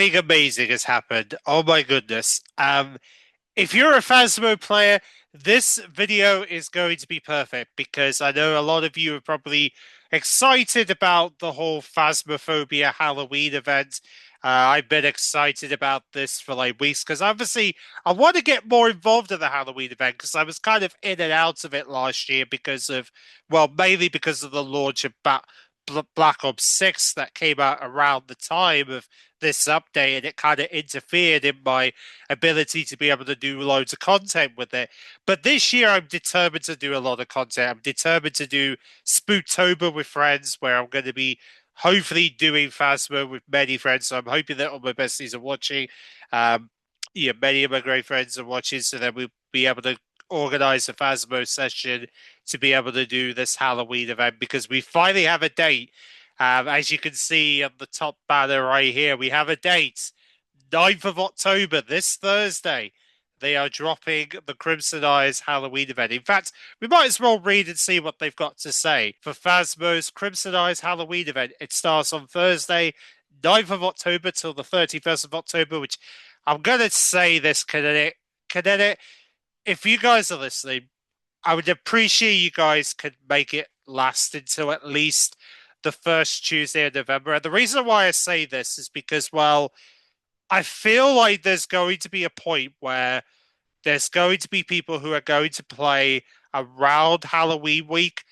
Something amazing has happened. Oh my goodness. If you're a Phasmo player, this video is going to be perfect because I know a lot of you are probably excited about the whole Phasmophobia Halloween event. I've been excited about this for like weeks because obviously I want to get more involved in the Halloween event because I was kind of in and out of it last year because of, well, mainly because of the launch of Black Ops 6 that came out around the time of this update, and it kind of interfered in my ability to be able to do loads of content with it. But this year, I'm determined to do a lot of content. I'm determined to do Spooktober with friends, where I'm going to be hopefully doing Phasmo with many friends. So I'm hoping that all my besties are watching. Um, yeah, many of my great friends are watching, so that we'll be able to organize a Phasmo session to be able to do this Halloween event because we finally have a date. As you can see on the top banner right here, we have a date. 9th of October, this Thursday, they are dropping the Crimson Eyes Halloween event. In fact, we might as well read and see what they've got to say. For Phasmo's Crimson Eyes Halloween event, it starts on Thursday, 9th of October till the 31st of October, which I'm going to say this, Kinetic, if you guys are listening, I would appreciate you guys could make it last until at least the first Tuesday of November. And the reason why I say this is because, well, I feel like there's going to be a point where there's going to be people who are going to play around Halloween week,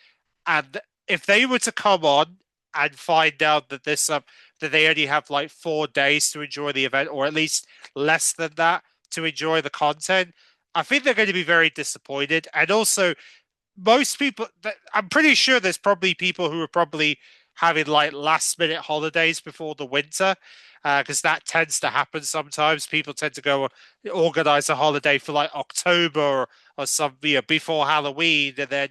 and if they were to come on and find out that that they only have like 4 days to enjoy the event, or at least less than that to enjoy the content, I think they're going to be very disappointed. And also, most people, I'm pretty sure there's probably people who are probably having like last minute holidays before the winter, because that tends to happen sometimes. People tend to go organize a holiday for like October or some, before Halloween, and then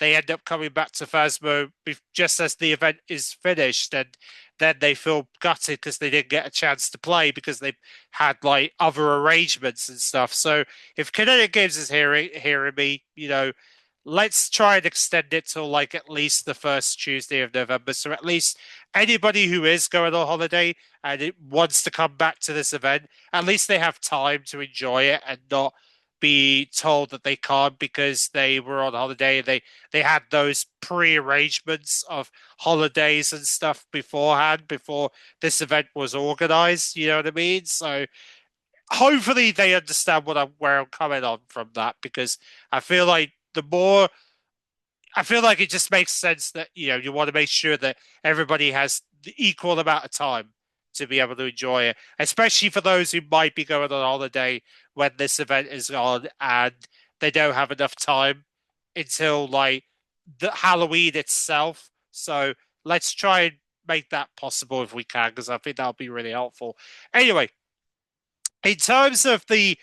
they end up coming back to Phasmo just as the event is finished, and then they feel gutted because they didn't get a chance to play because they had like other arrangements and stuff. So if Kinetic Games is hearing me, let's try and extend it till like at least the first Tuesday of November. So at least anybody who is going on holiday and it wants to come back to this event, at least they have time to enjoy it and not be told that they can't because they were on holiday. They had those pre-arrangements of holidays and stuff beforehand before this event was organized. You know what I mean? So hopefully they understand where I'm coming on from that, because I feel like the more I feel like it just makes sense that you want to make sure that everybody has the equal amount of time to be able to enjoy it, especially for those who might be going on holiday when this event is on and they don't have enough time until like the Halloween itself. So let's try and make that possible if we can, because I think that'll be really helpful. Anyway, in terms of the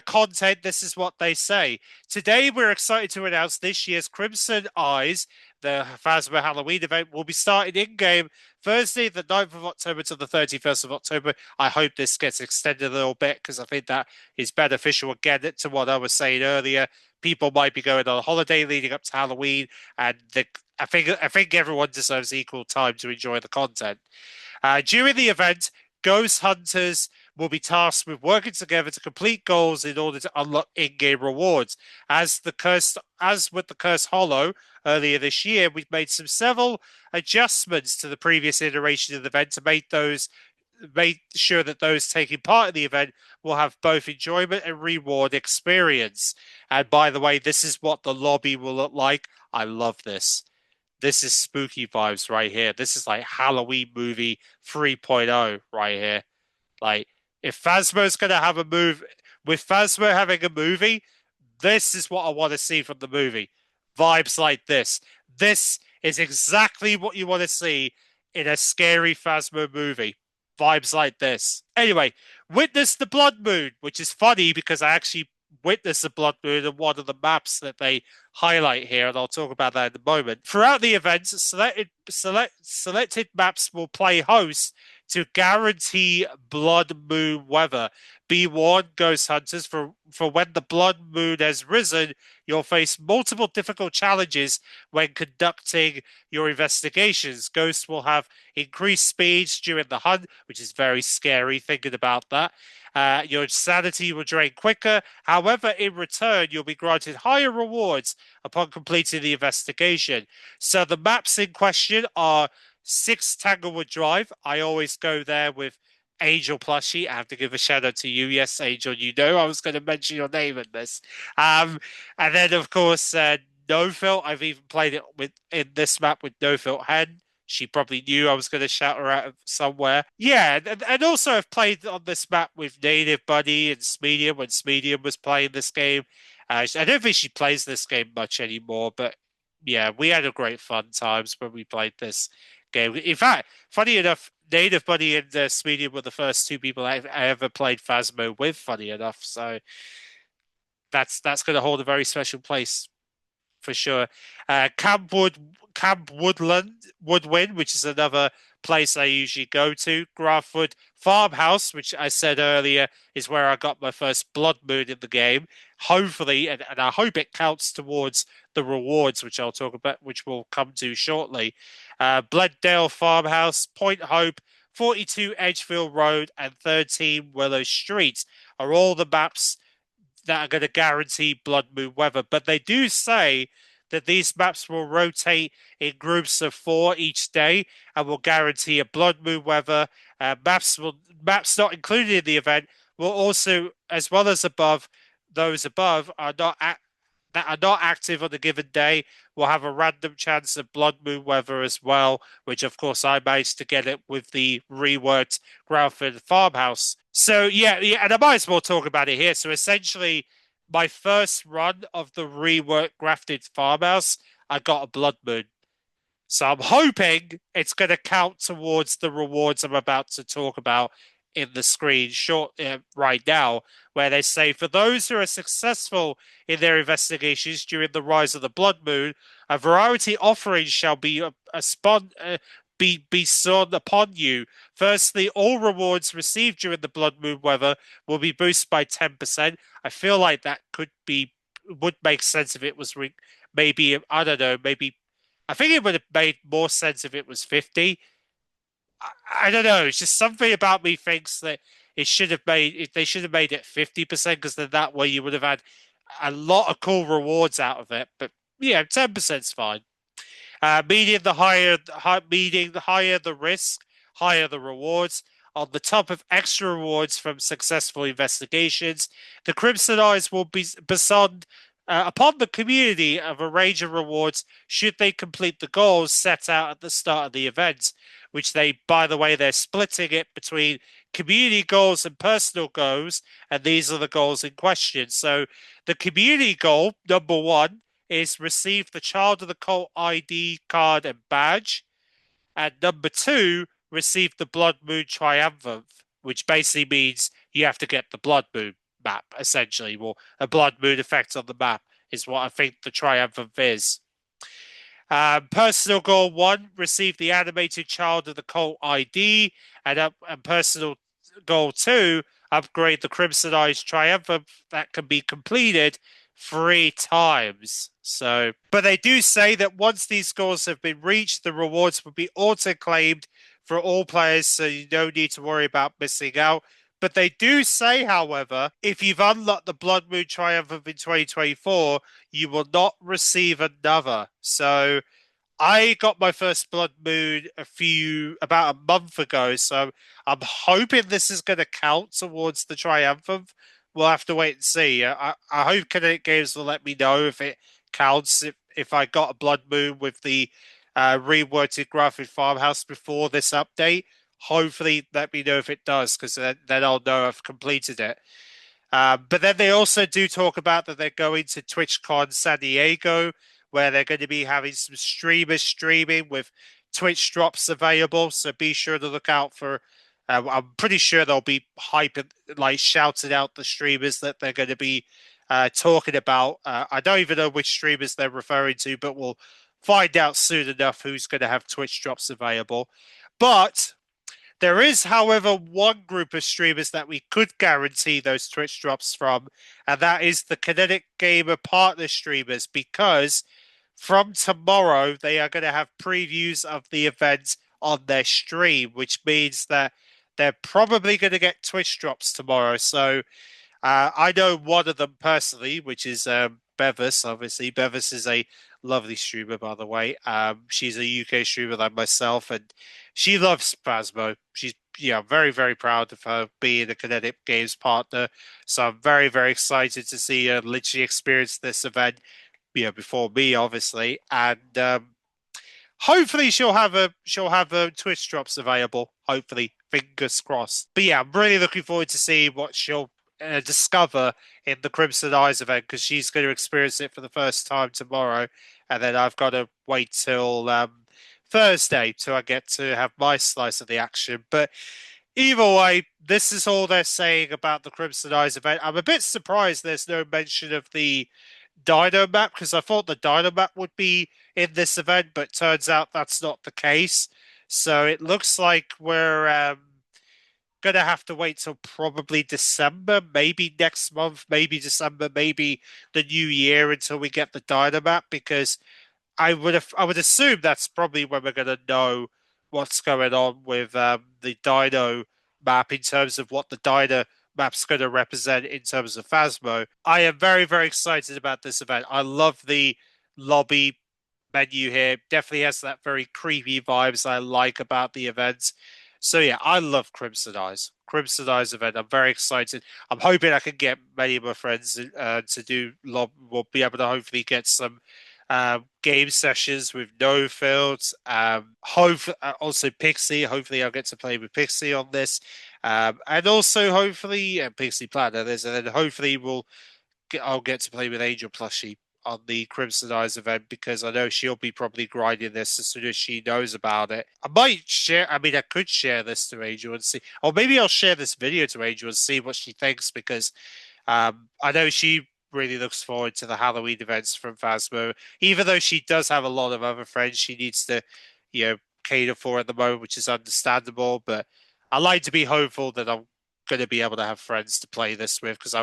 content, this is what they say. Today, we're excited to announce this year's Crimson Eyes, the Phasmo Halloween event, will be starting in-game Thursday, the 9th of October to the 31st of October. I hope this gets extended a little bit because I think that is beneficial. Again, to what I was saying earlier, people might be going on a holiday leading up to Halloween, and I think everyone deserves equal time to enjoy the content. During the event, ghost hunters will be tasked with working together to complete goals in order to unlock in-game rewards. As with the Curse Hollow earlier this year, we've made several adjustments to the previous iteration of the event to make sure that those taking part in the event will have both enjoyment and reward experience. And by the way, this is what the lobby will look like. I love this. This is spooky vibes right here. This is like Halloween movie 3.0 right here. Like, if Phasmo's going to have a move, with Phasmo having a movie, this is what I want to see from the movie. Vibes like this. This is exactly what you want to see in a scary Phasmo movie. Vibes like this. Anyway, witness the blood moon, which is funny because I actually witnessed the blood moon on one of the maps that they highlight here, and I'll talk about that in a moment. Throughout the events, selected maps will play host to guarantee blood moon weather. Be warned, ghost hunters, for when the blood moon has risen, you'll face multiple difficult challenges when conducting your investigations. Ghosts will have increased speeds during the hunt, which is very scary thinking about that. Your sanity will drain quicker. However, in return, you'll be granted higher rewards upon completing the investigation. So the maps in question are 6 Tanglewood Drive. I always go there with Angelplushy. I have to give a shout out to you. Yes, Angel, you know I was going to mention your name in this. And then, of course, No Filth. I've even played it with in this map with No Filth Hen. She probably knew I was going to shout her out somewhere. Yeah, and also I've played on this map with Native Buddy and Smedium when Smedium was playing this game. I don't think she plays this game much anymore, but yeah, we had a great fun times when we played this game. In fact, funny enough, Native Buddy and Smedium were the first two people I ever played Phasmo with, funny enough. So that's going to hold a very special place for sure. Camp Woodwind, which is another place I usually go to. Graffwood Farmhouse, which I said earlier is where I got my first blood moon in the game. Hopefully, and I hope it counts towards the rewards, which I'll talk about, which we'll come to shortly. Bleddale Farmhouse, Point Hope, 42 Edgefield Road, and 13 Willow Street are all the maps that are going to guarantee blood moon weather. But they do say that these maps will rotate in groups of 4 each day and will guarantee a blood moon weather. Maps not included in the event will also, as well as those above that are not active on a given day will have a random chance of blood moon weather as well, which of course I managed to get it with the reworked Groundford Farmhouse. So yeah, and I might as well talk about it here. So essentially, my first run of the reworked Grafted Farmhouse, I got a blood moon. So I'm hoping it's going to count towards the rewards I'm about to talk about in the screen right now, where they say for those who are successful in their investigations during the rise of the blood moon, a variety offering shall be be bestowed upon you. Firstly, all rewards received during the blood moon weather will be boosted by 10%. I feel like that would make sense if it was maybe, I don't know, maybe I think it would have made more sense if it was 50. I don't know. It's just something about me thinks that they should have made it 50% because then that way you would have had a lot of cool rewards out of it. But yeah, 10% is fine. Medium the higher, meaning the higher the risk, higher the rewards. On the top of extra rewards from successful investigations, the Crimson Eyes will be bestowed upon the community of a range of rewards should they complete the goals set out at the start of the event, which by the way, they're splitting it between community goals and personal goals, and these are the goals in question. So the community goal, number 1, is receive the Child of the Cult ID card and badge. And number 2, receive the Blood Moon Triumph, which basically means you have to get the Blood Moon map, essentially. Well, a Blood Moon effect on the map is what I think the Triumph is. Personal goal 1, receive the animated Child of the Cult ID. And personal goal 2, upgrade the Crimson Eyes Triumph that can be completed 3 times. So, but they do say that once these goals have been reached, the rewards will be auto-claimed for all players, so you don't need to worry about missing out. But they do say, however, if you've unlocked the Blood Moon Triumph in 2024, you will not receive another. So I got my first Blood Moon about a month ago, so I'm hoping this is going to count towards the Triumphant. We'll have to wait and see. I hope Kinetic Games will let me know if it counts, if I got a Blood Moon with the reworded Graphic Farmhouse before this update. Hopefully, let me know if it does, because then I'll know I've completed it. But then they also do talk about that they're going to TwitchCon San Diego, where they're going to be having some streamers streaming with Twitch drops available. So be sure to look out for. I'm pretty sure they'll be shouting out the streamers that they're going to be talking about. I don't even know which streamers they're referring to, but we'll find out soon enough who's going to have Twitch drops available. But There is, however, one group of streamers that we could guarantee those Twitch drops from, and that is the Kinetic Gamer partner streamers, because from tomorrow they are going to have previews of the event on their stream, which means that they're probably going to get Twitch drops tomorrow. So I know one of them personally, which is Bevis. Obviously, Bevis is a lovely streamer, by the way. She's a UK streamer like myself, and she loves Phasmo. She's very very proud of her being a Kinetic Games partner. So I'm very very excited to see her literally experience this event. Before me, obviously, and hopefully she'll have Twitch drops available. Hopefully, fingers crossed. But yeah, I'm really looking forward to see what she'll discover in the Crimson Eyes event, because she's going to experience it for the first time tomorrow, and then I've got to wait till Thursday till I get to have my slice of the action. But either way, this is all they're saying about the Crimson Eyes event. I'm a bit surprised there's no mention of the Dino map, because I thought the Dino map would be in this event, but turns out that's not the case. So it looks like we're gonna have to wait till probably December, maybe next month, maybe December, maybe the new year until we get the Dino map, because I would assume that's probably when we're gonna know what's going on with the Dino map in terms of what the Dino map's going to represent in terms of Phasmo. I am very, very excited about this event. I love the lobby menu here. Definitely has that very creepy vibes I like about the event. So yeah, I love Crimson Eyes. Crimson Eyes event. I'm very excited. I'm hoping I can get many of my friends to do lob. We'll be able to hopefully get some game sessions with no fields. Also Pixie. Hopefully, I'll get to play with Pixie on this, and also hopefully Pixie Planet. And then hopefully I'll get to play with Angelplushy on the Crimson Eyes event, because I know she'll be probably grinding this as soon as she knows about it. I might share. I mean, I could share this to Angel and see, or maybe I'll share this video to Angel and see what she thinks, because I know she really looks forward to the Halloween events from Phasmo, even though she does have a lot of other friends she needs to, cater for at the moment, which is understandable. But I like to be hopeful that I'm going to be able to have friends to play this with, because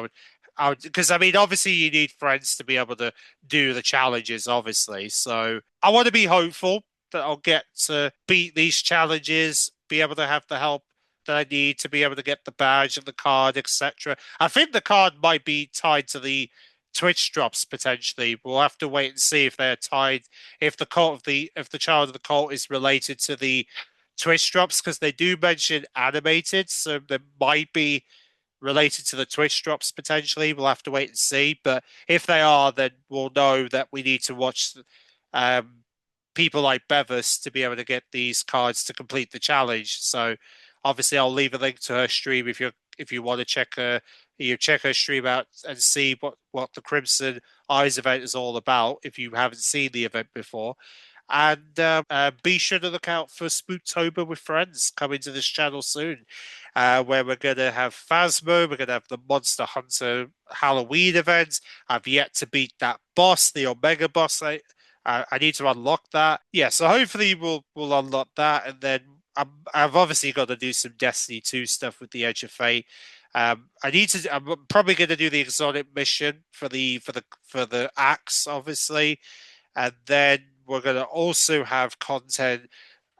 because I mean, obviously, you need friends to be able to do the challenges, obviously. So I want to be hopeful that I'll get to beat these challenges, be able to have the help that I need to be able to get the badge and the card, etc. I think the card might be tied to the Twitch drops potentially. We'll have to wait and see if they're tied, if the child of the cult is related to the Twitch drops, because they do mention animated, so there might be related to the Twitch drops potentially. We'll have to wait and see. But if they are, then we'll know that we need to watch um, people like Bevis to be able to get these cards to complete the challenge. So obviously, I'll leave a link to her stream if you want to check her stream out and see what the Crimson Eyes event is all about if you haven't seen the event before. And be sure to look out for Spooktober with Friends coming to this channel soon, where we're going to have Phasmo, we're going to have the Monster Hunter Halloween event. I've yet to beat that boss, the Omega boss. I need to unlock that. Yeah, so hopefully we'll unlock that, and then I've obviously got to do some Destiny 2 stuff with the Edge of Fate. I'm probably going to do the exotic mission for the axe, obviously, and then we're going to also have content,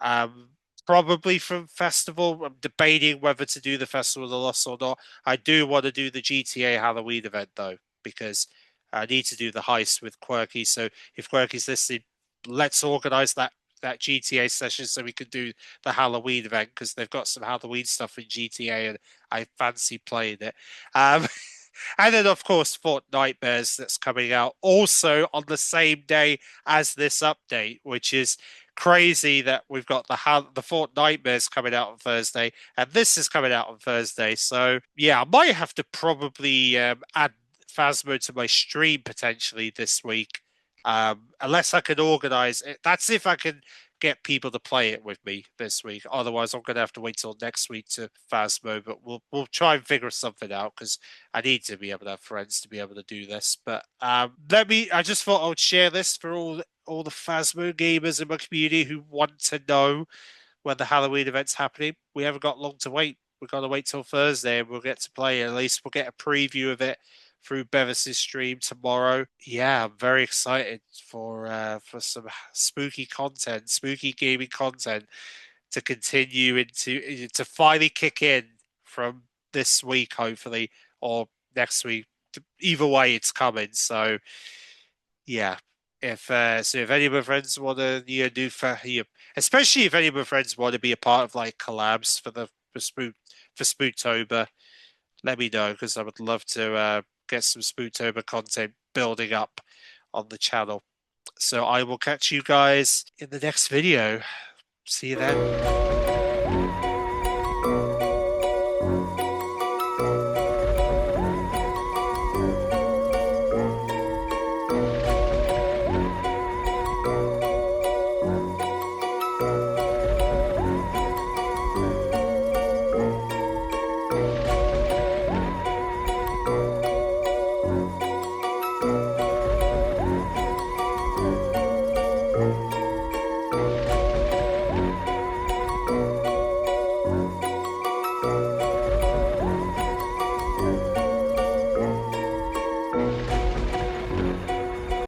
um, probably from Festival. I'm debating whether to do the Festival of the Lost or not. I do want to do the GTA Halloween event though, because I need to do the heist with Quirky. So if Quirky's listening, let's organize that GTA session so we can do the Halloween event, because they've got some Halloween stuff in GTA and I fancy playing it. Um, and then, of course, Fort Nightmares that's coming out also on the same day as this update, which is crazy that we've got the Fort Nightmares coming out on Thursday, and this is coming out on Thursday. So, yeah, I might have to probably add Phasmo to my stream potentially this week, unless I can organize it. That's if I can get people to play it with me this week. Otherwise, I'm going to have to wait till next week to Phasmo. But we'll try and figure something out, because I need to be able to have friends to be able to do this. But I just thought I would share this for all the Phasmo gamers in my community who want to know when the Halloween event's happening. We haven't got long to wait. We've got to wait till Thursday and we'll get to play. At least we'll get a preview of it through Bevis's stream tomorrow. Yeah, I'm very excited for some spooky content, spooky gaming content to continue into to finally kick in from this week, hopefully, or next week. Either way, it's coming. So yeah, if any of my friends want to do for especially if any of my friends want to be a part of like collabs for Spooktober, let me know because I would love to get some Spooktober content building up on the channel. So I will catch you guys in the next video. See you then.